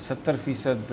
70%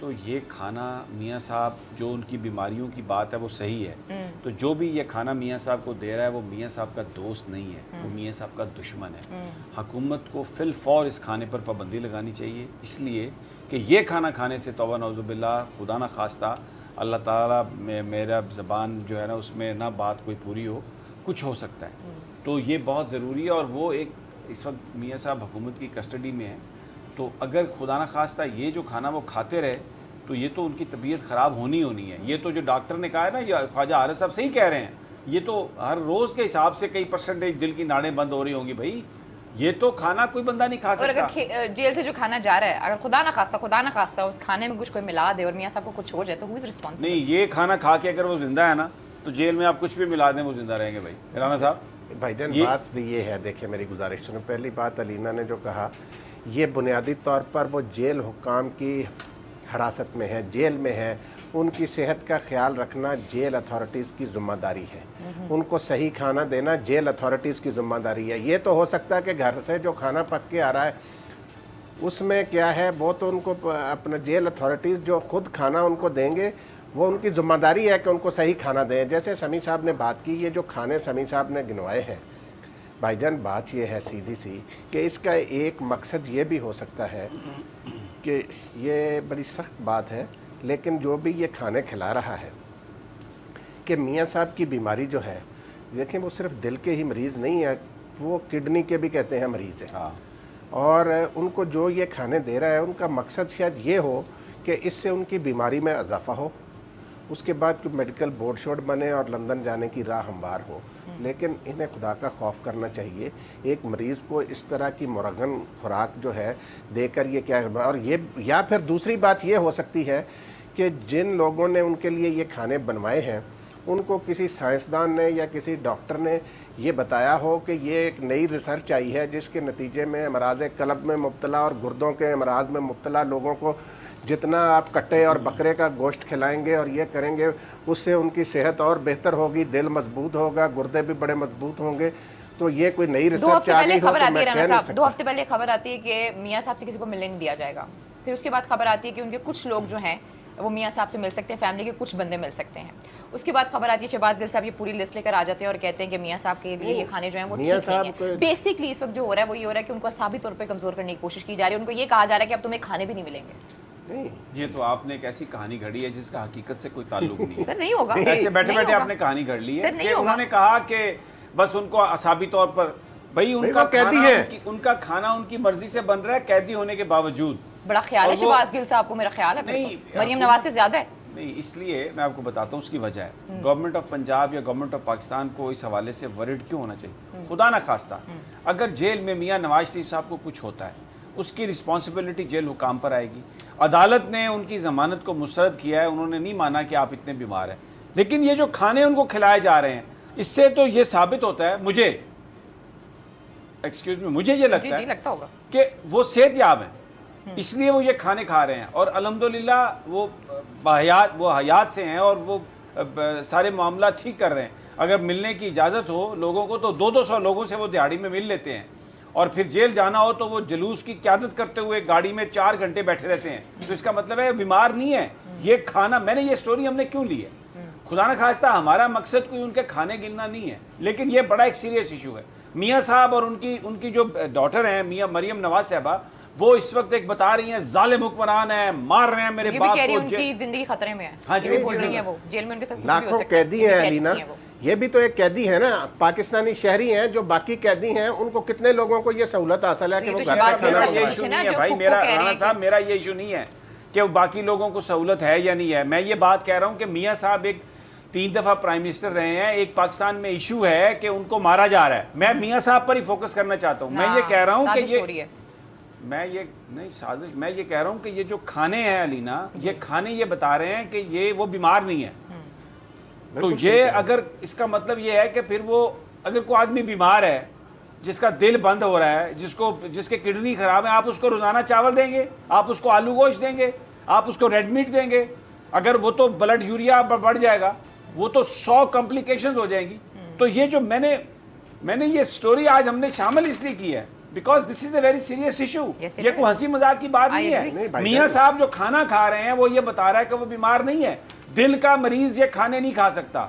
تو یہ کھانا میاں صاحب جو ان کی بیماریوں کی بات ہے وہ صحیح ہے تو جو بھی یہ کھانا میاں صاحب کو دے رہا ہے وہ میاں صاحب کا دوست نہیں ہے، وہ میاں صاحب کا دشمن ہے۔ حکومت کو فی الفور اس کھانے پر پابندی لگانی چاہیے، اس لیے کہ یہ کھانا کھانے سے توبہ نعوذ باللہ خدا نہ خواستہ اللہ تعالیٰ میں میرا زبان جو ہے نا اس میں نہ بات کوئی پوری ہو، کچھ ہو سکتا ہے۔ تو یہ بہت ضروری ہے، اور وہ ایک اس وقت میاں صاحب حکومت کی کسٹڈی میں ہے، تو اگر خدا نہ خواستہ یہ جو کھانا وہ کھاتے رہے تو یہ تو ان کی طبیعت خراب ہونی ہے۔ یہ تو جو ڈاکٹر نے کہا ہے نا، یہ خواجہ عارض صاحب صحیح کہہ رہے ہیں، یہ تو ہر روز کے حساب سے کئی پرسنٹیج دل کی ناڑیں بند ہو رہی ہوں گی بھائی، یہ تو کھانا کوئی بندہ نہیں کھا اور سکتا۔ اگر جیل سے جو کھانا جا رہا ہے، اگر خدا نہ خواستہ اس کھانے میں کچھ کوئی ملا دے اور میاں صاحب کو کچھ ہو جائے تو ہو از ریسپانسبل؟ نہیں، یہ کھانا کھا کے اگر وہ زندہ ہے نا تو جیل میں آپ کچھ بھی ملا دیں وہ زندہ رہیں گے بھائی۔ رانا صاحب بھائی جان بات یہ ہے، دیکھیں میری گزارش سنیں، پہلی بات علینا نے جو کہا یہ بنیادی طور پر وہ جیل حکام کی حراست میں ہے، جیل میں ہے، ان کی صحت کا خیال رکھنا جیل اتھارٹیز کی ذمہ داری ہے، ان کو صحیح کھانا دینا جیل اتھارٹیز کی ذمہ داری ہے۔ یہ تو ہو سکتا ہے کہ گھر سے جو کھانا پک کے آ رہا ہے اس میں کیا ہے، وہ تو ان کو اپنا جیل اتھارٹیز جو خود کھانا ان کو دیں گے وہ ان کی ذمہ داری ہے کہ ان کو صحیح کھانا دیں۔ جیسے سمیع صاحب نے بات کی، یہ جو کھانے سمیع صاحب نے گنوائے ہیں، بھائی جان بات یہ ہے سیدھی سی کہ اس کا ایک مقصد یہ بھی ہو سکتا ہے کہ یہ بڑی سخت بات ہے، لیکن جو بھی یہ کھانے کھلا رہا ہے کہ میاں صاحب کی بیماری جو ہے، دیکھیں وہ صرف دل کے ہی مریض نہیں ہے، وہ کڈنی کے بھی کہتے ہیں مریض ہیں، اور ان کو جو یہ کھانے دے رہا ہے ان کا مقصد شاید یہ ہو کہ اس سے ان کی بیماری میں اضافہ ہو، اس کے بعد کوئی میڈیکل بورڈ شورڈ بنے اور لندن جانے کی راہ ہموار ہو۔ لیکن انہیں خدا کا خوف کرنا چاہیے، ایک مریض کو اس طرح کی مرغن خوراک جو ہے دے کر یہ کیا، اور یہ یا پھر دوسری بات یہ ہو سکتی ہے کہ جن لوگوں نے ان کے لیے یہ کھانے بنوائے ہیں ان کو کسی سائنسدان نے یا کسی ڈاکٹر نے یہ بتایا ہو کہ یہ ایک نئی ریسرچ آئی ہے جس کے نتیجے میں امراض قلب میں مبتلا اور گردوں کے امراض میں مبتلا لوگوں کو جتنا آپ کٹے اور بکرے کا گوشت کھلائیں گے اور یہ کریں گے اس سے ان کی صحت اور بہتر ہوگی، دل مضبوط ہوگا، گردے بھی بڑے مضبوط ہوں گے۔ تو یہ کوئی نئی ریسرچ آ گئی ہو تو میں کہہ نہیں سکتا۔ 2 ہفتے پہلے خبر آتی ہے کہ میاں صاحب سے کسی کو ملنے نہیں دیا جائے گا، پھر اس کے بعد خبر آتی ہے کہ ان کے کچھ لوگ جو ہیں وہ میاں صاحب سے مل سکتے ہیں، فیملی کے کچھ بندے مل سکتے ہیں۔ اس کے بعد خبر آتی ہے شہباز گل صاحب یہ پوری لسٹ لے کر آ جاتے ہیں اور کہتے ہیں کہ میاں صاحب کے لیے یہ کھانے جو ہیں وہ ٹھیک نہیں ہیں۔ بیسکلی اس وقت جو ہو رہا ہے وہ یہ ہو رہا ہے کہ ان کو اعصابی طور پہ کمزور کرنے کی کوشش کی جا رہی ہے، ان کو یہ کہا جا رہا ہے کہ اب تمہیں کھانے بھی نہیں ملیں گے۔ یہ تو آپ نے ایک ایسی کہانی گھڑی ہے جس کا حقیقت سے کوئی تعلق نہیں ہے۔ سر نہیں ہوگا، ایسے بیٹھے بیٹھے آپ نے کہانی گھڑ لی ہے کہ انہوں نے کہا کہ بس ان کو اعصابی طور پر بھائی ان کا کھانا ان کی مرضی سے بن رہا ہے قیدی ہونے کے باوجود۔ بڑا خیال ہے شہباز گل صاحب کو، میرا خیال ہے مریم نواز سے زیادہ ہے۔ نہیں، اس لیے میں آپ کو بتاتا ہوں اس کی وجہ ہے، گورنمنٹ آف پنجاب یا گورنمنٹ آف پاکستان کو اس حوالے سے ورڈ کیوں ہونا چاہیے؟ خدا نہ خواستہ اگر جیل میں میاں نواز شریف صاحب کو کچھ ہوتا ہے اس کی رسپانسبلٹی جیل حکام پر آئے گی۔ عدالت نے ان کی ضمانت کو مسترد کیا ہے، انہوں نے نہیں مانا کہ آپ اتنے بیمار ہیں، لیکن یہ جو کھانے ان کو کھلائے جا رہے ہیں اس سے تو یہ ثابت ہوتا ہے، مجھے مجھے یہ لگتا ہے کہ وہ صحت یاب ہیں، اس لیے وہ یہ کھانے کھا رہے ہیں، اور الحمدللہ وہ حیات سے ہیں اور وہ سارے معاملات ٹھیک کر رہے ہیں۔ اگر ملنے کی اجازت ہو لوگوں کو تو 200 لوگوں سے وہ دیہڑی میں مل لیتے ہیں، اور پھر جیل جانا ہو تو وہ جلوس کی قیادت کرتے ہوئے گاڑی میں 4 گھنٹے بیٹھے رہتے ہیں۔ تو اس کا مطلب ہے بیمار نہیں ہے۔ یہ کھانا میں نے یہ سٹوری ہم نے کیوں لی ہے؟ خدا نہ خواستہ ہمارا مقصد کوئی ان کے کھانے گننا نہیں ہے، لیکن یہ بڑا ایک سیریس ایشو ہے۔ میاں صاحب اور ان کی جو ڈاٹر ہیں میاں مریم نواز صاحبہ، وہ اس وقت ایک بتا رہی ہیں ظالم حکمران ہیں، مار رہے ہیں میرے باپ کو، ان کی زندگی خطرے میں ہے۔ ہاں جی، بول رہی ہیں وہ جیل میں ان کے ساتھ لاکھوں قیدی ہیں علینا، یہ بھی تو ایک قیدی ہے نا، پاکستانی شہری ہیں جو باقی قیدی ہیں، ان کو کتنے لوگوں کو یہ سہولت حاصل ہے کہ وہ گھر سے کھانا یہ ایشو نہیں ہے بھائی میرا، رانا صاحب میرا یہ ایشو نہیں ہے کہ باقی لوگوں کو سہولت ہے یا نہیں ہے، میں یہ بات کہہ رہا ہوں کہ میاں صاحب ایک 3 دفعہ پرائم منسٹر رہے ہیں، ایک پاکستان میں ایشو ہے کہ ان کو مارا جا رہا ہے، میں میاں صاحب پر ہی فوکس کرنا چاہتا ہوں۔ میں یہ کہہ رہا ہوں کہ میں یہ کہہ رہا ہوں کہ یہ جو کھانے ہیں علینا، یہ کھانے یہ بتا رہے ہیں کہ یہ وہ بیمار نہیں ہے، تو یہ اگر اس کا مطلب یہ ہے کہ پھر وہ اگر کوئی آدمی بیمار ہے جس کا دل بند ہو رہا ہے، جس کے کڈنی خراب ہے، آپ اس کو روزانہ چاول دیں گے، آپ اس کو آلو گوشت دیں گے، آپ اس کو ریڈ میٹ دیں گے، اگر وہ تو بلڈ یوریا بڑھ جائے گا، وہ تو 100 کمپلیکیشنز ہو جائیں گی۔ تو یہ جو میں نے یہ سٹوری آج ہم نے شامل اس لیے کی ہے because this is a very serious issue. Yes, it یہ کوئی is. ہنسی مذاق کی بات نہیں نہیں ہے. بھائی میاں صاحب جو کھانا کھا رہے ہیں وہ یہ بتا رہا ہے کہ وہ بیمار نہیں ہے. دل کا مریض یہ کھانے نہیں کھا سکتا,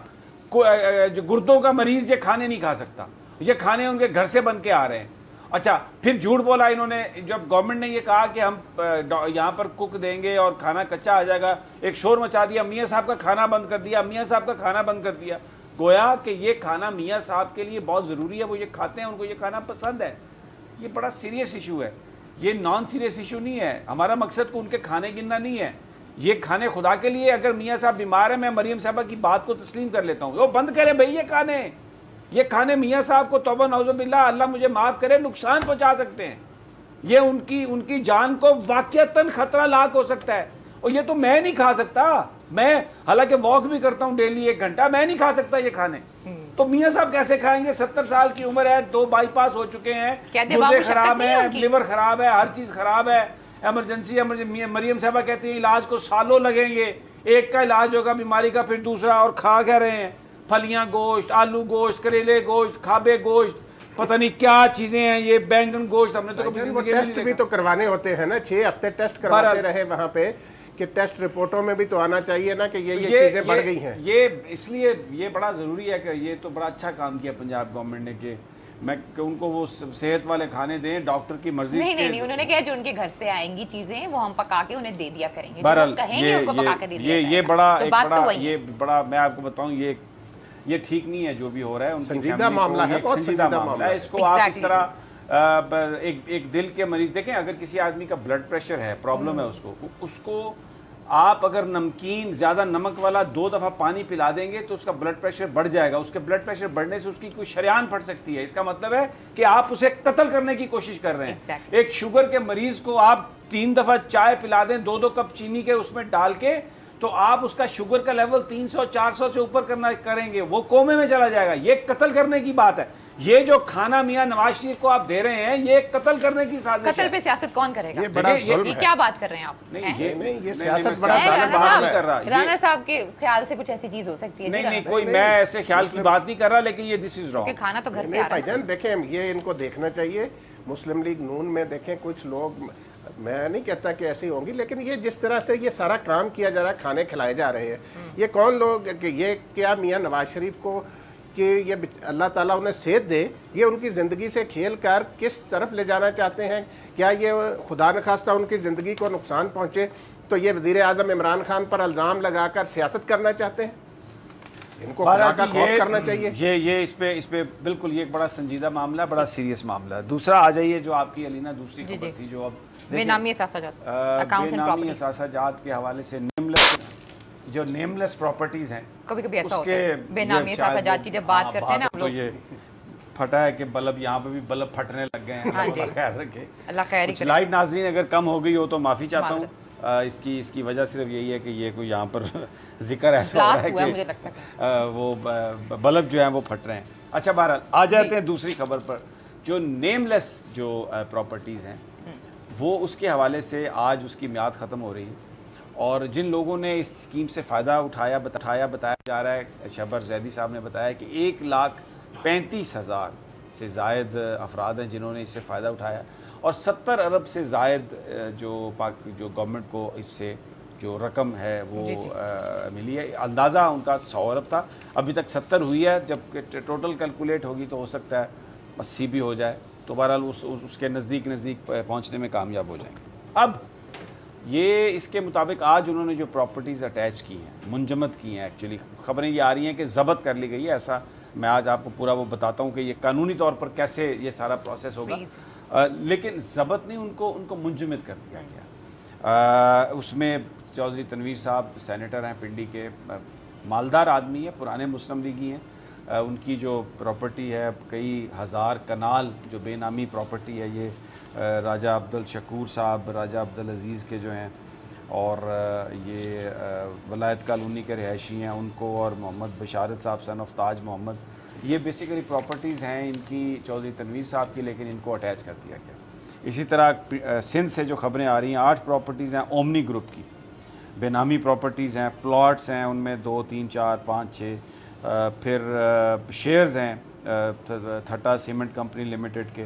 جو گردوں کا مریض یہ کھانے نہیں کھا سکتا, یہ کھانے ان کے گھر سے بن کے آ رہے ہیں. اچھا پھر جھوٹ بولا انہوں نے جب گورنمنٹ نے یہ کہا کہ ہم یہاں پر کک دیں گے اور کھانا کچا آ جائے گا, ایک شور مچا دیا, میاں صاحب کا کھانا بند کر دیا, میاں صاحب کا کھانا بند کر دیا. گویا کہ یہ کھانا میاں صاحب کے لیے بہت ضروری ہے, وہ یہ کھاتے ہیں, ان کو یہ کھانا پسند ہے. یہ بڑا سیریس ایشو ہے, یہ نان سیریس ایشو نہیں ہے. ہمارا مقصد کو ان کے کھانے گننا نہیں ہے, یہ کھانے خدا کے لیے. اگر میاں صاحب بیمار ہیں, میں مریم صاحبہ کی بات کو تسلیم کر لیتا ہوں, وہ بند کریں بھائی یہ کھانے میاں صاحب کو توبہ نعوذ باللہ, اللہ مجھے معاف کرے, نقصان پہنچا سکتے ہیں. یہ ان کی جان کو واقعتاً خطرہ لاحق ہو سکتا ہے. اور یہ تو میں نہیں کھا سکتا, میں حالانکہ واک بھی کرتا ہوں ڈیلی 1 گھنٹہ, میں نہیں کھا سکتا یہ کھانے. تو میاں صاحب کیسے کھائیں گے؟ 70 سال کی عمر ہے, 2 بائی پاس ہو چکے ہیں, گردے خراب ہیں, لیور خراب ہے, ہر چیز خراب ہے, ایمرجنسی. مریم صاحبہ کہتی ہیں علاج کو سالوں لگیں گے, ایک کا علاج ہوگا بیماری کا, پھر دوسرا. اور کھا کیا رہے ہیں؟ پھلیاں گوشت, آلو گوشت, کریلے گوشت, کھابے گوشت, پتہ نہیں کیا چیزیں ہیں, یہ بینگن گوشت. ہم نے تو کبھی ٹیسٹ بھی تو کروانے ہوتے ہیں نا, 6 ہفتے ٹیسٹ کرواتے رہے وہاں پہ, کہ ٹیسٹ رپورٹوں میں بھی تو آنا چاہیے نا کہ یہ چیزیں بڑھ گئی ہیں. یہ اس لیے یہ بڑا ضروری ہے کہ یہ تو بڑا اچھا کام کیا پنجاب گورنمنٹ نے کہ میں ان کو وہ صحت والے کھانے دیں, ڈاکٹر کی مرضی. نہیں, انہوں نے کہا جو ان کے گھر سے آئیں گی چیزیں وہ ہم پکا کے انہیں دے دیا کریں گے, بہرحال کہیں گے ان کو پکا کے دے دیا یہ بڑا میں آپ کو بتاؤں, یہ ٹھیک نہیں ہے جو بھی ہو رہا ہے. ان کی سنجیدہ معاملہ ہے, بہت سنجیدہ معاملہ ہے. اس کو آپ اس طرح ایک دل کے مریض دیکھیں, اگر کسی آدمی کا بلڈ پریشر ہے, پرابلم ہے اس کو آپ اگر نمکین زیادہ نمک والا 2 دفعہ پانی پلا دیں گے تو اس کا بلڈ پریشر بڑھ جائے گا. اس کے بلڈ پریشر بڑھنے سے اس کی کوئی شریان پھٹ سکتی ہے. اس کا مطلب ہے کہ آپ اسے قتل کرنے کی کوشش کر رہے ہیں. ایک شوگر کے مریض کو آپ 3 دفعہ چائے پلا دیں 2 کپ چینی کے اس میں ڈال کے, تو آپ اس کا شوگر کا لیول 300-400 سے اوپر کریں گے, وہ کومے میں چلا جائے گا. یہ قتل کرنے کی بات ہے. یہ جو کھانا میاں نواز شریف کو آپ دے رہے ہیں, یہ قتل کرنے کی سازش ہے. قتل پہ سیاست کون کرے گا؟ یہ بڑا ظلم ہے. یہ کیا بات کر رہے ہیں آپ؟ یہ سیاست بڑا ظالم کر رہا ہے. رانا صاحب کے خیال سے کچھ ایسی چیز ہو سکتی ہے؟ نہیں, کوئی میں ایسے خیال کی بات نہیں کر رہا, لیکن یہ دس از رانگ. کہ کھانا تو گھر سے آ رہا ہے. دیکھیں یہ ان کو دیکھنا چاہیے. مسلم لیگ نون میں دیکھیں کچھ لوگ, میں نہیں کہتا کہ ایسی ہوں گی, لیکن یہ جس طرح سے یہ سارا کام کیا جا رہا ہے, کھانے کھلائے جا رہے ہیں, یہ کون لوگ کہ یہ کیا میاں نواز شریف کو کہ یہ اللہ تعالیٰ انہیں صحت دے, یہ ان کی زندگی سے کھیل کر کس طرف لے جانا چاہتے ہیں؟ کیا یہ خدا نخواستہ ان کی زندگی کو نقصان پہنچے تو یہ وزیر اعظم عمران خان پر الزام لگا کر سیاست کرنا چاہتے ہیں؟ ان کو خدا کا خوف کرنا چاہیے. یہ اس پہ بالکل یہ ایک بڑا سنجیدہ معاملہ ہے, بڑا سیریس معاملہ ہے. دوسرا آ جائیے جو آپ کی علینا دوسری خبر تھی, جو اب بے نامی اثاثہ جات کے حوالے سے جو نیملیس پراپرٹیز ہیں, کبھی کبھی ایسا ہوتا ہے بے نامی اثاثہ جات کی جب بات کرتے ہیں نا ہم لوگ, یہ پھٹا ہے کہ بلب یہاں پہ بھی بلب پھٹنے لگ گئے ہیں. اللہ خیر رکھے, اللہ خیر ہی کرے. لائٹ ناظرین اگر کم ہو گئی ہو تو معافی چاہتا ہوں. اس کی وجہ صرف یہی ہے کہ یہ کوئی یہاں پر ذکر ایسا ہو رہا ہے کہ وہ بلب جو ہیں وہ پھٹ رہے ہیں. اچھا بہرحال آ جاتے ہیں دوسری خبر پر. جو نیم لیس جو پراپرٹیز ہیں وہ اس کے حوالے سے آج اس کی میعاد ختم ہو رہی ہے, اور جن لوگوں نے اس اسکیم سے فائدہ اٹھایا بتایا جا رہا ہے, شہبر زیدی صاحب نے بتایا کہ 1,35,000 سے زائد افراد ہیں جنہوں نے اس سے فائدہ اٹھایا, اور 70 ارب سے زائد جو گورنمنٹ کو اس سے جو رقم ہے وہ ملی ہے. اندازہ ان کا 100 ارب تھا, ابھی تک 70 ہوئی ہے, جب ٹوٹل کیلکولیٹ ہوگی تو ہو سکتا ہے 80 بھی ہو جائے, تو بہرحال اس کے نزدیک پہنچنے میں کامیاب ہو جائیں گے. اب یہ اس کے مطابق آج انہوں نے جو پراپرٹیز اٹیچ کی ہیں, منجمد کی ہیں, ایکچولی خبریں یہ آ رہی ہیں کہ ضبط کر لی گئی ہے. ایسا میں آج آپ کو پورا وہ بتاتا ہوں کہ یہ قانونی طور پر کیسے یہ سارا پروسیس ہوگا, لیکن ضبط نہیں, ان کو منجمد کر دیا گیا. اس میں چودھری تنویر صاحب سینیٹر ہیں پنڈی کے, مالدار آدمی ہے, پرانے مسلم لیگی ہیں. ان کی جو پراپرٹی ہے کئی ہزار کنال جو بے نامی پراپرٹی ہے, یہ راجہ عبدالشکور صاحب راجہ عبدالعزیز کے جو ہیں, اور یہ ولایت کالونی کے رہائشی ہیں ان کو, اور محمد بشارت صاحب سن آف تاج محمد, یہ بیسیکلی پراپرٹیز ہیں ان کی چودھری تنویر صاحب کی, لیکن ان کو اٹیچ کر دیا گیا. اسی طرح سندھ سے جو خبریں آ رہی ہیں, 8 پراپرٹیز ہیں اومنی گروپ کی, بے نامی پراپرٹیز ہیں, پلاٹس ہیں ان میں 2 3 4 5 6, پھر شیئرز ہیں تھٹا سیمنٹ کمپنی لمیٹڈ کے,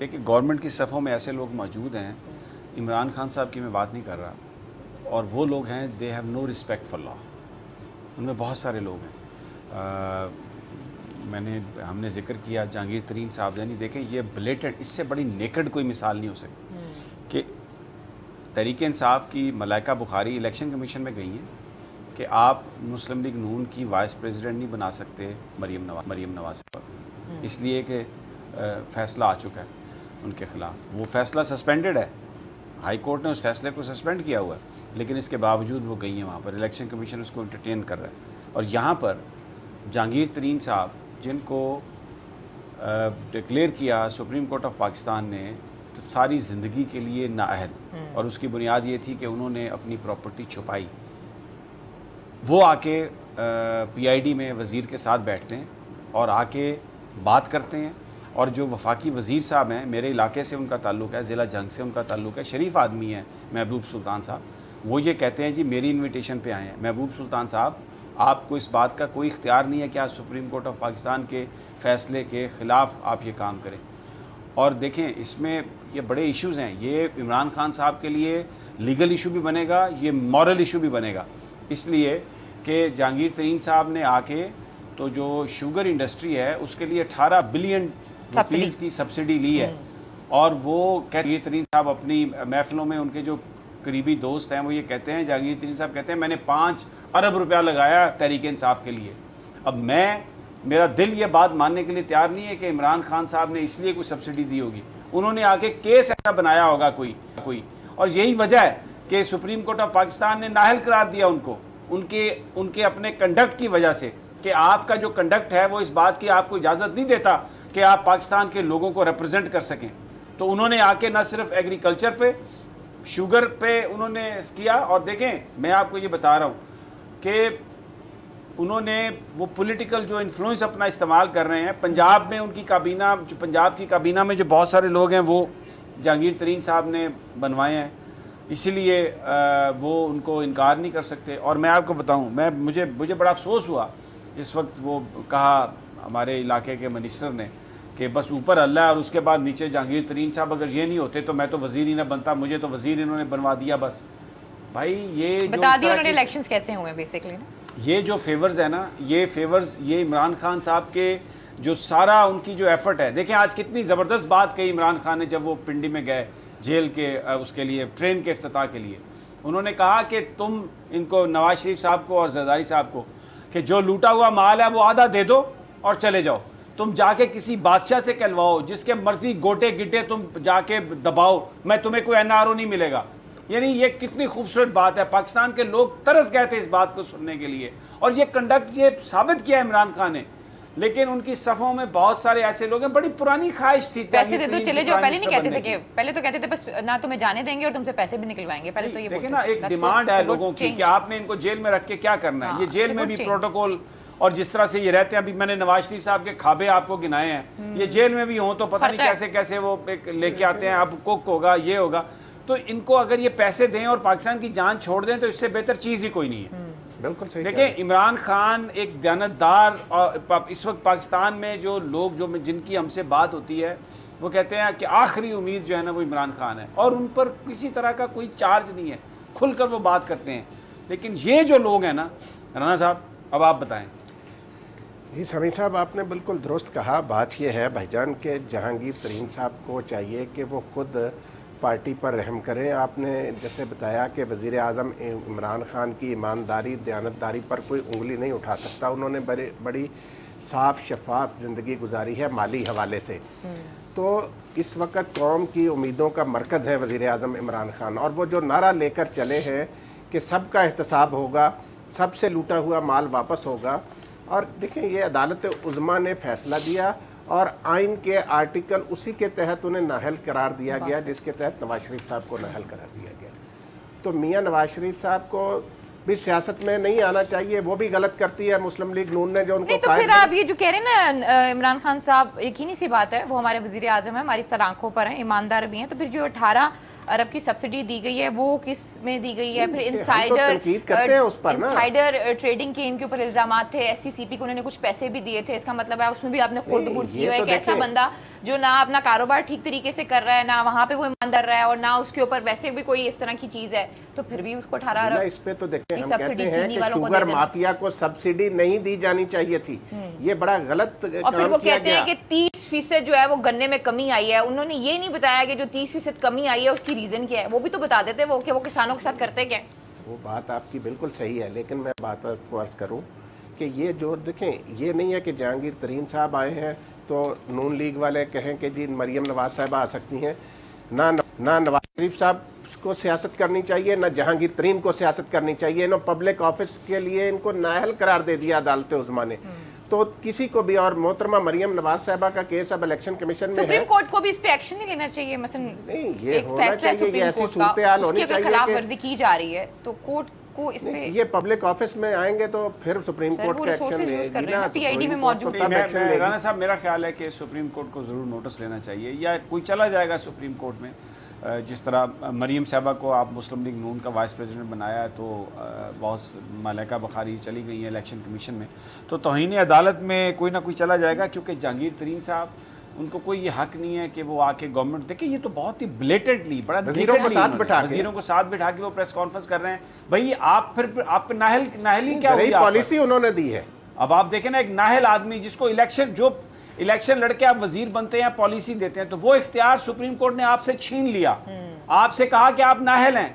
دیکھیں گورنمنٹ کی صفوں میں ایسے لوگ موجود ہیں, عمران خان صاحب کی میں بات نہیں کر رہا, اور وہ لوگ ہیں they have no respect for law. ان میں بہت سارے لوگ ہیں. ہم نے ذکر کیا جہانگیر ترین صاحب, یعنی دیکھیں یہ بلیٹڈ, اس سے بڑی نیکڈ کوئی مثال نہیں ہو سکتی کہ تحریک انصاف کی ملائکہ بخاری الیکشن کمیشن میں گئی ہیں کہ آپ مسلم لیگ نون کی وائس پریزیڈنٹ نہیں بنا سکتے مریم نواز پر, اس لیے کہ فیصلہ آ چکا ہے ان کے خلاف. وہ فیصلہ سسپینڈڈ ہے, ہائی کورٹ نے اس فیصلے کو سسپینڈ کیا ہوا ہے, لیکن اس کے باوجود وہ گئی ہیں وہاں پر, الیکشن کمیشن اس کو انٹرٹین کر رہا ہے. اور یہاں پر جہانگیر ترین صاحب جن کو ڈکلیئر کیا سپریم کورٹ آف پاکستان نے تو ساری زندگی کے لیے نااہل, اور اس کی بنیاد یہ تھی کہ انہوں نے اپنی پراپرٹی چھپائی. وہ آ کے پی آئی ڈی میں وزیر کے ساتھ بیٹھتے ہیں اور آ کے بات کرتے ہیں, اور جو وفاقی وزیر صاحب ہیں, میرے علاقے سے ان کا تعلق ہے, ضلع جنگ سے ان کا تعلق ہے, شریف آدمی ہیں محبوب سلطان صاحب, وہ یہ کہتے ہیں جی میری انویٹیشن پہ آئے ہیں. محبوب سلطان صاحب آپ کو اس بات کا کوئی اختیار نہیں ہے کہ آپ سپریم کورٹ آف پاکستان کے فیصلے کے خلاف آپ یہ کام کریں. اور دیکھیں اس میں یہ بڑے ایشوز ہیں, یہ عمران خان صاحب کے لیے لیگل ایشو بھی بنے گا, یہ مورل ایشو بھی بنے گا, اس لیے کہ جہانگیر ترین صاحب نے آ کے تو جو شوگر انڈسٹری ہے اس کے لیے 18 بلین روپیز کی سبسڈی لی ہے. اور وہ جہانگیر ترین صاحب اپنی محفلوں میں, ان کے جو قریبی دوست ہیں وہ یہ کہتے ہیں, جہانگیر ترین صاحب کہتے ہیں میں نے 5 ارب روپیہ لگایا تحریک انصاف کے لیے. اب میرا دل یہ بات ماننے کے لیے تیار نہیں ہے کہ عمران خان صاحب نے اس لیے کوئی سبسڈی دی ہوگی. انہوں نے آ کے کیس ایسا بنایا ہوگا کوئی, اور یہی وجہ ہے کہ سپریم کورٹ آف پاکستان نے نااہل قرار دیا ان کو, ان کے اپنے کنڈکٹ کی وجہ سے, کہ آپ کا جو کنڈکٹ ہے وہ اس بات کی آپ کو اجازت نہیں دیتا کہ آپ پاکستان کے لوگوں کو ریپرزینٹ کر سکیں. تو انہوں نے آ کے نہ صرف ایگریکلچر پہ, شوگر پہ انہوں نے کیا. اور دیکھیں میں آپ کو یہ بتا رہا ہوں کہ انہوں نے وہ پولیٹیکل جو انفلوئنس اپنا استعمال کر رہے ہیں. پنجاب میں ان کی کابینہ, جو پنجاب کی کابینہ میں جو بہت سارے لوگ ہیں وہ جہانگیر ترین صاحب نے بنوائے ہیں, اسی لیے وہ ان کو انکار نہیں کر سکتے. اور میں آپ کو بتاؤں, مجھے بڑا افسوس ہوا اس وقت وہ کہا ہمارے علاقے کے منسٹر نے کہ بس اوپر اللہ ہے اور اس کے بعد نیچے جہانگیر ترین صاحب, اگر یہ نہیں ہوتے تو میں تو وزیر ہی نہ بنتا, مجھے تو وزیر انہوں نے بنوا دیا. بس بھائی یہ بتا دیا انہوں نے الیکشنز کیسے ہوئے بیسیکلی نا, یہ جو فیورز ہے نا, یہ فیورز یہ عمران خان صاحب کے جو سارا ان کی جو ایفرٹ ہے. دیکھیں آج کتنی زبردست بات کہی عمران خان نے جب وہ پنڈی میں گئے جیل کے اس کے لیے ٹرین کے افتتاح کے لیے. انہوں نے کہا کہ تم ان کو نواز شریف صاحب کو اور زرداری صاحب کو کہ جو لوٹا ہوا مال ہے وہ آدھا دے دو اور چلے جاؤ, تم جا کے کسی بادشاہ سے کہلواؤ, جس کے مرضی گوٹے گٹے تم جا کے دباؤ, میں تمہیں کوئی NRO نہیں ملے گا. یعنی یہ کتنی خوبصورت بات ہے. پاکستان کے لوگ ترس گئے تھے اس بات کو سننے کے لیے, اور یہ کنڈکٹ یہ ثابت کیا عمران خان نے. لیکن ان کی صفوں میں بہت سارے ایسے لوگ ہیں, بڑی پرانی خواہش تھی پیسے دے دو چلے جاؤ. پہلے نہیں کہتے تھے کہ, پہلے تو کہتے تھے بس نہ تمہیں جانے دیں گے اور تم سے پیسے بھی نکلوائیں گے. پہلے تو یہ دیکھیں نا ایک ڈیمانڈ ہے لوگوں کی کہ آپ نے ان کو جیل میں رکھ کے کیا کرنا ہے. یہ جیل میں بھی پروٹوکول, اور جس طرح سے یہ رہتے ہیں, ابھی میں نے نواز شریف صاحب کے کھابے آپ کو گنائے ہیں, یہ جیل میں بھی ہوں تو پتہ نہیں کیسے وہ لے کے آتے ہیں, اب کوک ہوگا یہ ہوگا. تو ان کو اگر یہ پیسے دیں اور پاکستان کی جان چھوڑ دیں تو اس سے بہتر چیز ہی کوئی نہیں ہے. بالکل صحیح. دیکھیں عمران خان ایک دیانتدار, اور اس وقت پاکستان میں جو لوگ جن کی ہم سے بات ہوتی ہے وہ کہتے ہیں کہ آخری امید جو ہے نا وہ عمران خان ہے, اور ان پر کسی طرح کا کوئی چارج نہیں ہے, کھل کر وہ بات کرتے ہیں. لیکن یہ جو لوگ ہیں نا, رانا صاحب اب آپ بتائیں. جی سمیع صاحب آپ نے بالکل درست کہا. بات یہ ہے بھائی جان کہ جہانگیر ترین صاحب کو چاہیے کہ وہ خود پارٹی پر رحم کریں. آپ نے جیسے بتایا کہ وزیر اعظم عمران خان کی ایمانداری دیانتداری پر کوئی انگلی نہیں اٹھا سکتا. انہوں نے بڑی صاف شفاف زندگی گزاری ہے مالی حوالے سے. تو اس وقت قوم کی امیدوں کا مرکز ہے وزیر اعظم عمران خان, اور وہ جو نعرہ لے کر چلے ہیں کہ سب کا احتساب ہوگا, سب سے لوٹا ہوا مال واپس ہوگا. اور دیکھیں یہ عدالت عظمیٰ نے فیصلہ دیا اور آئین کے آرٹیکل اسی کے تحت انہیں نااہل قرار دیا گیا, جس کے تحت نواز شریف صاحب کو نااہل قرار دیا گیا. تو میاں نواز شریف صاحب کو بھی سیاست میں نہیں آنا چاہیے, وہ بھی غلط کرتی ہے مسلم لیگ نون نے جو ان کو. تو پھر آپ یہ جو کہہ رہے ہیں نا عمران خان صاحب, یقینی سی بات ہے وہ ہمارے وزیر اعظم ہیں, ہماری سر آنکھوں پر ہیں, ایماندار بھی ہیں. تو پھر جو انٹارہ ارب کی سبسڈی دی گئی ہے وہ کس میں دی گئی ہے؟ پھر انسائڈر ٹریڈنگ کے ان کے اوپر الزامات تھے, SCCP کو انہوں نے کچھ پیسے بھی دیے تھے, اس کا مطلب ہے اس میں بھی آپ نے خورد برد کی ہے. ایک ایسا بندہ جو نہ اپنا کاروبار ٹھیک طریقے سے کر رہا ہے، نہ وہاں پہ وہ ایماندار رہا ہے، اور نہ اس کے اوپر ویسے بھی کوئی اس طرح کی چیز ہے، تو پھر بھی اس کو 18 اس پہ تو دیکھیں ہم کہتے ہیں کہ شوگر مافیا کو سبسڈی نہیں دی جانی چاہیے تھی، یہ بڑا غلط کام کیا گیا. اور پھر وہ کہتے ہیں کہ 30% جو ہے وہ گنے میں کمی آئی ہے. انہوں نے یہ نہیں بتایا کہ جو 30% کمی آئی ہے اس کی ریزن کیا ہے، وہ بھی تو بتا دیتے وہ کہ وہ کسانوں کے ساتھ کرتے کیا. وہ بات آپ کی بالکل صحیح ہے، لیکن میں بات آپ کو عرض کروں کہ یہ جو دیکھیں یہ نہیں ہے کہ جہانگیر ترین صاحب آئے ہیں تو نون لیگ والے کہیں کہ جی مریم نواز صاحبہ آ سکتی ہیں. نہ نواز شریف صاحب کو سیاست کرنی چاہیے، نہ جہانگیر ترین کو سیاست کرنی چاہیے. نہ پبلک آفس کے لیے ان کو نااہل قرار دے دیا عدالت عظمیٰ نے. تو کسی کو بھی، اور محترمہ مریم نواز صاحبہ کا کیس اب الیکشن کمیشن میں ہے، سپریم کورٹ کو بھی اس پہ ایکشن نہیں لینا چاہیے. مثلا نہیں یہ ایک ہونا فیصلہ ہے چاہیے، یہ سپریم ایسی کورٹ صورتحال کا، اس ہونی کی اگر چاہیے خلاف کہ ورزی کی جا رہی ہے تو کورٹ کو اس پہ یہ پبلک آفس میں آئیں گے تو پھر سپریم کورٹ کا ایکشن لے گی نا. پی آئی ڈی میں موجود رانا صاحب میرا خیال ہے کہ سپریم کورٹ کو ضرور نوٹس لینا چاہیے، یا کوئی چلا جائے گا سپریم کورٹ میں. جس طرح مریم صاحبہ کو آپ مسلم لیگ نون کا وائس پریزیڈنٹ بنایا ہے، تو بہت ملکہ بخاری چلی گئی ہیں الیکشن کمیشن میں، تو توہین عدالت میں کوئی نہ کوئی چلا جائے گا. کیونکہ جہانگیر ترین صاحب ان کو کوئی یہ حق نہیں ہے کہ وہ آ کے گورنمنٹ دیکھیں، یہ تو بہت ہی بلیٹنٹلی بڑا وزیروں کو ساتھ بٹھا کے وہ پریس کانفرنس کر رہے ہیں. بھائی آپ پھر آپ پہ نااہلی کیا ہوئی پالیسی انہوں نے دی ہے. اب آپ دیکھیں نا، ایک نااہل آدمی جس کو الیکشن لڑ کے آپ وزیر بنتے ہیں، پالیسی دیتے ہیں، تو وہ اختیار سپریم کورٹ نے آپ سے چھین لیا، آپ سے کہا کہ آپ نااہل ہیں،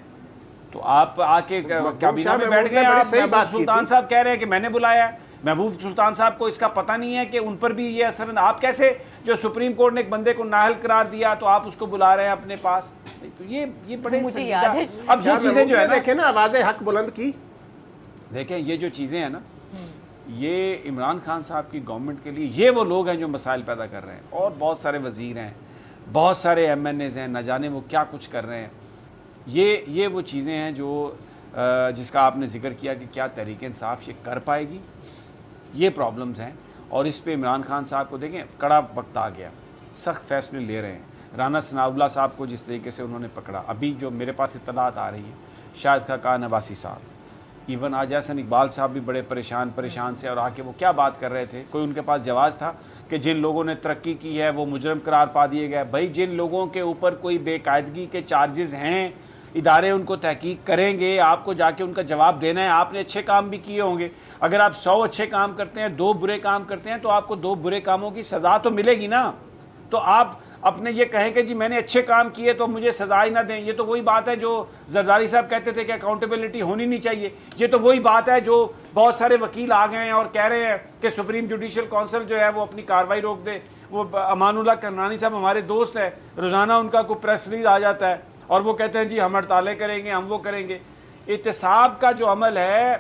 تو آپ آ کے کابینہ میں بیٹھ گئے. محبوب سلطان صاحب کہہ رہے ہیں کہ میں نے بلایا ہے. محبوب سلطان صاحب کو اس کا پتہ نہیں ہے کہ ان پر بھی یہ اثر. آپ کیسے، جو سپریم کورٹ نے ایک بندے کو نااہل قرار دیا تو آپ اس کو بلا رہے ہیں اپنے پاس؟ تو یہ بڑے اب یہ چیزیں جو ہے دیکھیں نا، آواز حق بلند کی، دیکھیں یہ جو چیزیں ہیں نا، یہ عمران خان صاحب کی گورنمنٹ کے لیے یہ وہ لوگ ہیں جو مسائل پیدا کر رہے ہیں. اور بہت سارے وزیر ہیں، بہت سارے ایم این ایز ہیں، نہ جانے وہ کیا کچھ کر رہے ہیں. یہ وہ چیزیں ہیں جو جس کا آپ نے ذکر کیا کہ کیا تحریک انصاف یہ کر پائے گی. یہ پرابلمز ہیں، اور اس پہ عمران خان صاحب کو دیکھیں کڑا وقت آ گیا، سخت فیصلے لے رہے ہیں. رانا ثناء اللہ صاحب کو جس طریقے سے انہوں نے پکڑا، ابھی جو میرے پاس اطلاعات آ رہی ہیں، شاہد خاقان عباسی صاحب، ایون آج احسن اقبال صاحب بھی بڑے پریشان سے، اور آ کے وہ کیا بات کر رہے تھے. کوئی ان کے پاس جواز تھا کہ جن لوگوں نے ترقی کی ہے وہ مجرم قرار پا دیے گئے. بھائی جن لوگوں کے اوپر کوئی بے قاعدگی کے چارجز ہیں، ادارے ان کو تحقیق کریں گے، آپ کو جا کے ان کا جواب دینا ہے. آپ نے اچھے کام بھی کیے ہوں گے، اگر آپ 100 اچھے کام کرتے ہیں، 2 برے کام کرتے ہیں، تو آپ کو 2 برے کاموں کی سزا تو ملے گی نا. تو آپ اپنے یہ کہیں کہ جی میں نے اچھے کام کیے تو مجھے سزا ہی نہ دیں. یہ تو وہی بات ہے جو زرداری صاحب کہتے تھے کہ اکاؤنٹیبلٹی ہونی نہیں چاہیے. یہ تو وہی بات ہے جو بہت سارے وکیل آ گئے ہیں اور کہہ رہے ہیں کہ سپریم جوڈیشل کونسل جو ہے وہ اپنی کارروائی روک دے. وہ امان اللہ کرنانی صاحب ہمارے دوست ہیں، روزانہ ان کا کوئی پریس ریلیز آ جاتا ہے اور وہ کہتے ہیں جی ہم ہڑتالیں کریں گے، ہم وہ کریں گے. احتساب کا جو عمل ہے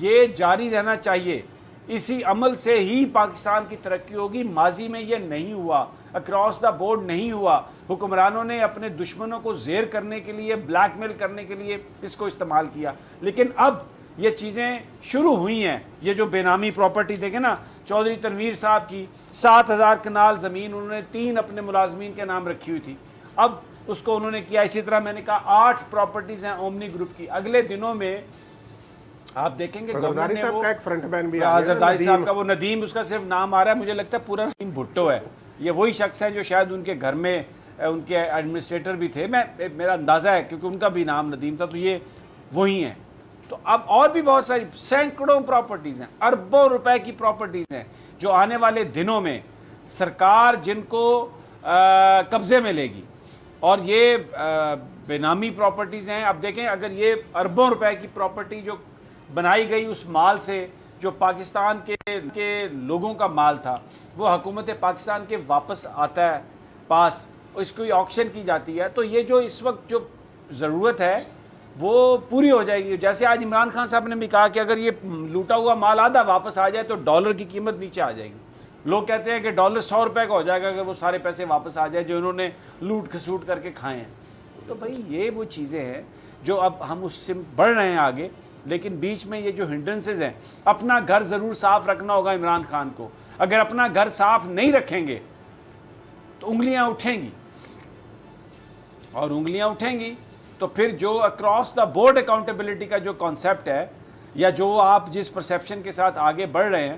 یہ جاری رہنا چاہیے. اسی عمل سے ہی پاکستان کی ترقی ہوگی. ماضی میں یہ نہیں ہوا، اکراس دا بورڈ نہیں ہوا. حکمرانوں نے اپنے دشمنوں کو زیر کرنے کے لیے، بلیک میل کرنے کے لیے اس کو استعمال کیا. لیکن اب یہ چیزیں شروع ہوئی ہیں. یہ جو بے نامی پراپرٹی دیکھیں نا، چودھری تنویر صاحب کی 7000 کنال زمین انہوں نے 3 اپنے ملازمین کے نام رکھی ہوئی تھی، اب اس کو انہوں نے کیا. اسی طرح میں نے کہا 8 پراپرٹیز ہیں اومنی گروپ کی. اگلے دنوں میں آپ دیکھیں گے زرداری صاحب کا ایک فرنٹ مین بھی زرداری صاحب کا وہ ندیم، اس کا صرف نام آ رہا ہے، مجھے لگتا ہے پورا ندیم بھٹو ہے. یہ وہی شخص ہے جو شاید ان کے گھر میں ان کے ایڈمنسٹریٹر بھی تھے، میرا اندازہ ہے کیونکہ ان کا بھی نام ندیم تھا. تو یہ وہی ہیں. تو اب اور بھی بہت ساری سینکڑوں پراپرٹیز ہیں، اربوں روپے کی پراپرٹیز ہیں جو آنے والے دنوں میں سرکار جن کو قبضے میں لے گی. اور یہ بے نامی پراپرٹیز ہیں. اب دیکھیں اگر یہ اربوں روپے کی پراپرٹی جو بنائی گئی اس مال سے، جو پاکستان کے لوگوں کا مال تھا، وہ حکومت پاکستان کے واپس آتا ہے پاس، اس کو آکشن کی جاتی ہے، تو یہ جو اس وقت جو ضرورت ہے وہ پوری ہو جائے گی. جیسے آج عمران خان صاحب نے بھی کہا کہ اگر یہ لوٹا ہوا مال آدھا واپس آ جائے تو ڈالر کی قیمت نیچے آ جائے گی. لوگ کہتے ہیں کہ ڈالر 100 روپے کا ہو جائے گا اگر وہ سارے پیسے واپس آ جائے جو انہوں نے لوٹ کھسوٹ کر کے کھائے ہیں. تو بھائی یہ وہ چیزیں ہیں جو اب ہم اس سے بڑھ رہے ہیں آگے. لیکن بیچ میں یہ جو ہنڈرنسز ہیں، اپنا گھر ضرور صاف رکھنا ہوگا عمران خان کو. اگر اپنا گھر صاف نہیں رکھیں گے تو انگلیاں اٹھیں گی، اور انگلیاں اٹھیں گی تو پھر جو اکراس دا بورڈ اکاؤنٹیبلٹی کا جو کانسیپٹ ہے، یا جو آپ جس پرسیپشن کے ساتھ آگے بڑھ رہے ہیں،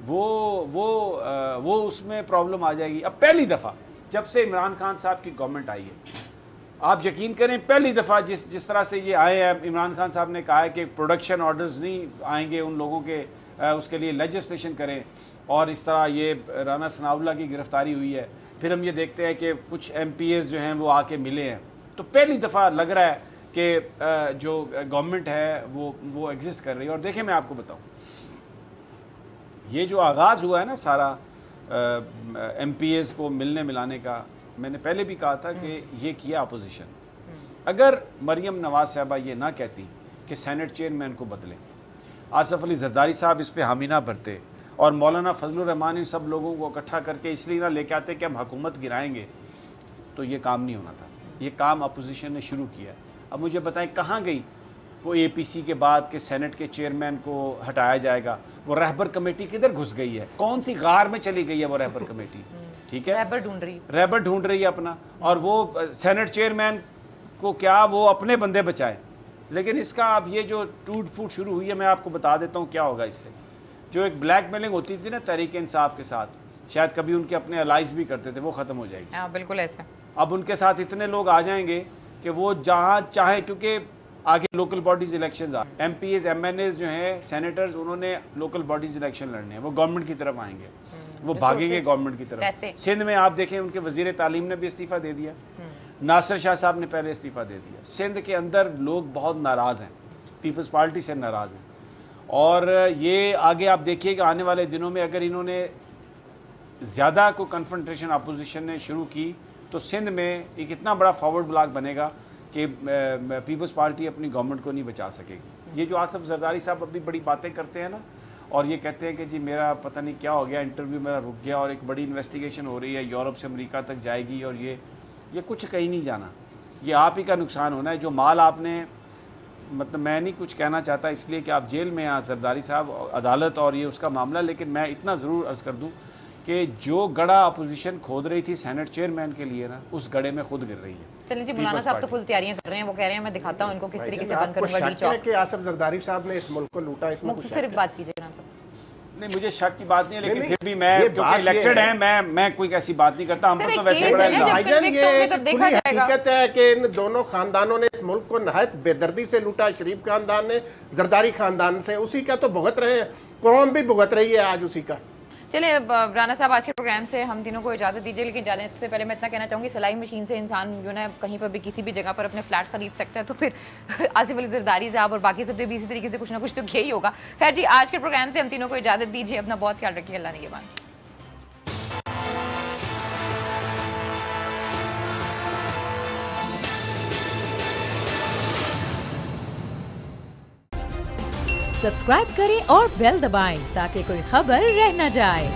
وہ اس میں پرابلم آ جائے گی. اب پہلی دفعہ جب سے عمران خان صاحب کی گورنمنٹ آئی ہے. آپ یقین کریں پہلی دفعہ جس طرح سے یہ آئے ہیں, عمران خان صاحب نے کہا ہے کہ پروڈکشن آرڈرز نہیں آئیں گے ان لوگوں کے, اس کے لیے لیجسلیشن کریں, اور اس طرح یہ رانا ثناء اللہ کی گرفتاری ہوئی ہے. پھر ہم یہ دیکھتے ہیں کہ کچھ ایم پی ایز جو ہیں وہ آ کے ملے ہیں. تو پہلی دفعہ لگ رہا ہے کہ جو گورنمنٹ ہے وہ ایگزسٹ کر رہی ہے. اور دیکھیں میں آپ کو بتاؤں, یہ جو آغاز ہوا ہے نا سارا ایم پی ایز کو ملنے ملانے کا, میں نے پہلے بھی کہا تھا کہ یہ کیا اپوزیشن. اگر مریم نواز صاحبہ یہ نہ کہتی کہ سینٹ چیئرمین کو بدلیں, آصف علی زرداری صاحب اس پہ حامی نہ بھرتے, اور مولانا فضل الرحمان ان سب لوگوں کو اکٹھا کر کے اس لیے نہ لے کے آتے کہ ہم حکومت گرائیں گے, تو یہ کام نہیں ہونا تھا. یہ کام اپوزیشن نے شروع کیا. اب مجھے بتائیں کہاں گئی وہ اے پی سی کے بعد کہ سینٹ کے چیئرمین کو ہٹایا جائے گا؟ وہ رہبر کمیٹی کدھر گھس گئی ہے؟ کون سی غار میں چلی گئی ہے وہ رہبر کمیٹی؟ ٹھیک ہے, رہبر ڈھونڈ رہی ہے اپنا, اور وہ سینٹ چیئرمین کو کیا وہ اپنے بندے بچائے. لیکن اس کا اب یہ جو ٹوٹ پھوٹ شروع ہوئی ہے, میں آپ کو بتا دیتا ہوں کیا ہوگا اس سے. جو ایک بلیک میلنگ ہوتی تھی نا تحریک انصاف کے ساتھ, شاید کبھی ان کے اپنے الائز بھی کرتے تھے, وہ ختم ہو جائے گی. بالکل ایسا. اب ان کے ساتھ اتنے لوگ آ جائیں گے کہ وہ جہاں چاہیں, کیونکہ آگے local bodies elections M P A's M N A's جو ہیں سینیٹرز, انہوں نے لوکل باڈیز الیکشن لڑنے ہیں, وہ گورنمنٹ کی طرف آئیں گے, وہ بھاگیں گے گورنمنٹ کی طرف. سندھ میں آپ دیکھیں ان کے وزیر تعلیم نے بھی استعفیٰ دے دیا, ناصر شاہ صاحب نے پہلے استعفیٰ دے دیا. سندھ کے اندر لوگ بہت ناراض ہیں, پیپلز پارٹی سے ناراض ہیں. اور یہ آگے آپ دیکھیے کہ آنے والے دنوں میں اگر انہوں نے زیادہ کوئی کنفرنٹریشن اپوزیشن نے شروع کی تو سندھ میں ایک اتنا بڑا فارورڈ بلاک بنے گا کہ پیپلز پارٹی اپنی گورنمنٹ کو نہیں بچا سکے گی. یہ جو آصف زرداری صاحب ابھی بڑی باتیں کرتے ہیں نا, اور یہ کہتے ہیں کہ جی میرا پتہ نہیں کیا ہو گیا, انٹرویو میرا رک گیا, اور ایک بڑی انویسٹیگیشن ہو رہی ہے, یورپ سے امریکہ تک جائے گی, اور یہ کچھ کہیں نہیں جانا. یہ آپ ہی کا نقصان ہونا ہے. جو مال آپ نے, مطلب میں نہیں کچھ کہنا چاہتا اس لیے کہ آپ جیل میں ہیں زرداری صاحب, عدالت اور یہ اس کا معاملہ, لیکن میں اتنا ضرور عرض کر دوں کہ جو گڑھا اپوزیشن کھود رہی تھی سینٹ چیئرمین کے لیے نا, اس گڑھے میں خود گر رہی ہے. چلیے جی, مولانا صاحب تو فل تیاریاں کر رہے ہیں, وہ کہہ رہے ہیں میں دکھاتا ہوں ان کو کس طریقے سے بند کروں گا ڈی چوک. کہ آصف زرداری صاحب نے اس ملک کو لوٹا, اس میں کچھ صرف بات کیجیے جناب صاحب. نہیں مجھے شک کی بات نہیں ہے, لیکن پھر بھی میں کیونکہ الیکٹڈ ہیں, میں کوئی ایسی بات نہیں کرتا. ہم پر تو ویسے بڑا الزام. یہ کھلی حقیقت ہے کہ ان دونوں خاندانوں نے اس ملک کو نہایت بے دردی سے لوٹا. شریف خاندان نے زرداری خاندان سے, اسی کا تو بھگت رہے ہیں, قوم بھی بھگت رہی ہے آج اسی کا. چلے رانا صاحب, آج کے پروگرام سے ہم تینوں کو اجازت دیجیے, لیکن جانے سے پہلے میں اتنا کہنا چاہوں گی سلائی مشین سے انسان جو ہے کہیں پر بھی کسی بھی جگہ پر اپنے فلیٹ خرید سکتا ہے, تو پھر آصف علی زرداری صاحب اور باقی سب بھی اسی طریقے سے کچھ نہ کچھ تو کیا ہی ہوگا. خیر جی, آج کے پروگرام سے ہم تینوں کو اجازت دیجیے, اپنا بہت خیال رکھیے, اللہ نگہبان. سبسکرائب کریں اور بیل دبائیں تاکہ کوئی خبر رہ نہ جائے.